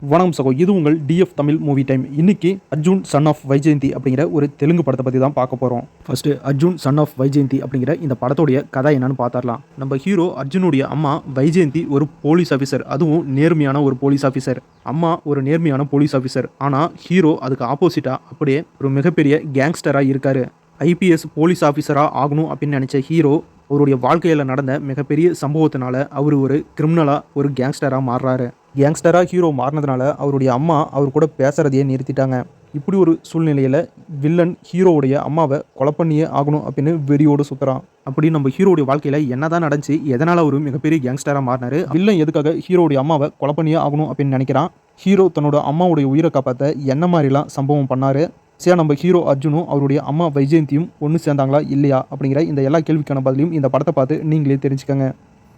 வணக்கம் சகோ, இது உங்கள் டிஎஃப் தமிழ் மூவி டைம். இன்னைக்கு அர்ஜுன் சன் ஆஃப் வைஜெயந்தி அப்படிங்கிற ஒரு தெலுங்கு படத்தை பற்றி தான் பார்க்க போகிறோம். First Arjun son of Vyjayanthi அப்படிங்கிற இந்த படத்தோடைய கதை என்னன்னு பார்த்துடலாம். நம்ம ஹீரோ அர்ஜுனுடைய அம்மா வைஜெயந்தி ஒரு போலீஸ் ஆஃபீஸர், அதுவும் நேர்மையான ஒரு போலீஸ் ஆஃபீஸர். அம்மா ஒரு நேர்மையான போலீஸ் ஆஃபீஸர், ஆனால் ஹீரோ அதுக்கு ஆப்போசிட்டாக அப்படியே ஒரு மிகப்பெரிய கேங்ஸ்டராக இருக்காரு. ஐபிஎஸ் போலீஸ் ஆஃபீஸராக ஆகணும் அப்படின்னு நினச்ச ஹீரோ அவருடைய வாழ்க்கையில் நடந்த மிகப்பெரிய சம்பவத்தினால அவர் ஒரு கிரிமினலாக ஒரு கேங்ஸ்டராக மாறுறாரு. கேங்ஸ்டராக ஹீரோ மாறினதுனால அவருடைய அம்மா அவர் கூட பேசுகிறதையே நிறுத்திட்டாங்க. இப்படி ஒரு சூழ்நிலையில் வில்லன் ஹீரோவுடைய அம்மாவை கொலை பண்ணியே ஆகணும் அப்படின்னு வெறியோடு சுற்றுறான். அப்படி நம்ம ஹீரோடைய வாழ்க்கையில் என்ன தான் நடந்துச்சு, எதனால் அவர் மிகப்பெரிய கேங்ஸ்டராக மாறினாரு, வில்லன் எதுக்காக ஹீரோடைய அம்மாவை கொலை பண்ணியே ஆகணும் அப்படின்னு நினைக்கிறான், ஹீரோ தன்னோட அம்மாவுடைய உயிரை காப்பாற்ற என்ன மாதிரிலாம் சம்பவம் பண்ணார், சரி நம்ம ஹீரோ அர்ஜுனும் அவருடைய அம்மா வைஜெயந்தியும் ஒன்று சேர்ந்தாங்களா இல்லையா அப்படிங்கிற இந்த எல்லா கேள்விக்கான பதிலையும் இந்த படத்தை பார்த்து நீங்களே தெரிஞ்சுக்கோங்க.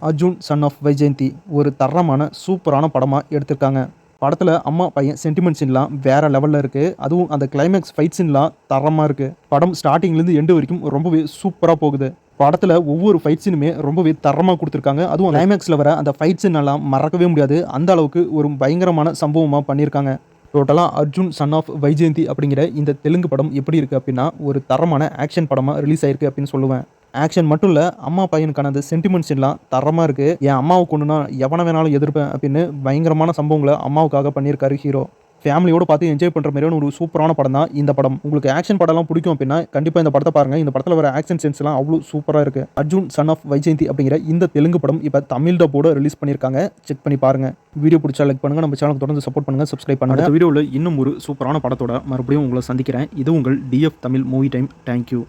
அர்ஜுன் சன் ஆஃப் வைஜெயந்தி ஒரு தரமான சூப்பரான படமாக எடுத்திருக்காங்க. படத்தில் அம்மா பையன் சென்டிமெண்ட் சீன்லாம் வேறு லெவலில் இருக்குது. அதுவும் அந்த கிளைமேக்ஸ் ஃபைட் சீன்லாம் தரமாக இருக்குது. படம் ஸ்டார்டிங்லேருந்து எண்டு வரைக்கும் ரொம்பவே சூப்பராக போகுது. படத்தில் ஒவ்வொரு ஃபைட் சீனுமே ரொம்பவே தரமாக கொடுத்துருக்காங்க. அதுவும் கிளைமேக்ஸில் வர அந்த ஃபைட் சீனெல்லாம் மறக்கவே முடியாது. அந்த அளவுக்கு ஒரு பயங்கரமான சம்பவமாக பண்ணியிருக்காங்க. டோட்டலாக அர்ஜுன் சன் ஆஃப் வைஜெயந்தி அப்படிங்கிற இந்த தெலுங்கு படம் எப்படி இருக்குது அப்படின்னா ஒரு தரமான ஆக்ஷன் படமாக ரிலீஸ் ஆயிருக்கு அப்படின்னு சொல்லுவேன். ஆக்ஷன் மட்டும் இல்லை, அம்மா பையனுக்கான அந்த சென்டிமெண்ட் சீன்லாம் தரமாக இருக்குது. என் அம்மாவை கொண்டுனா எவனை வேணாலும் எதிர்ப்பேன் அப்படின்னு பயங்கரமான சம்பவங்களை அம்மாவுக்காக பண்ணியிருக்காரு ஹீரோ. ஃபேமிலியோடு பார்த்து என்ஜாய் பண்ணுற மாதிரியான ஒரு சூப்பரான படம் தான் இந்த படம். உங்களுக்கு ஆக்ஷன் படம்லாம் பிடிக்கும் அப்படின்னா கண்டிப்பாக இந்த படத்தை பாருங்கள். இந்த படத்தில் வர ஆக்ஷன் சீன்ஸ்லாம் அவ்வளோ சூப்பராக இருக்குது. அர்ஜுன் சன் ஆஃப் வைஜெயந்தி அப்படிங்கிற இந்த தெலுங்கு படம் இப்போ தமிழ் டப்போட ரிலீஸ் பண்ணியிருக்காங்க. செக் பண்ணி பாருங்கள். வீடியோ பிடிச்சா லைக் பண்ணுங்கள், நம்ம சேனலுக்கு தொடர்ந்து சப்போர்ட் பண்ணுங்கள், சப்ஸ்கிரைப் பண்ணுங்கள். இந்த வீடியோவில் இன்னும் ஒரு சூப்பரான படத்தோட மறுபடியும் உங்களை சந்திக்கிறேன். இது உங்கள் TF Tamil movie time. Thank you.